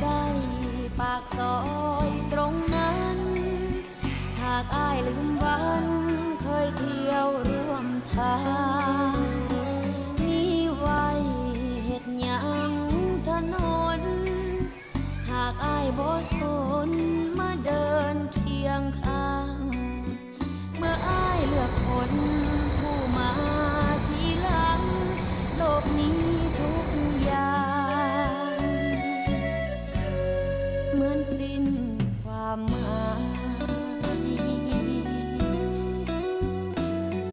ได้ปากซอยตรงนั้นหากอ้ายลืมวันเคยเที่ยวร่วมทางมีไว้เฮ็ดหยังถนนหากอ้ายบ่สนมาเดินเคียงข้างเมื่ออ้ายเลือกคนผู้มาทีหลังโลกนี้ทุกอย่างเหมือนสิ้นความหมาย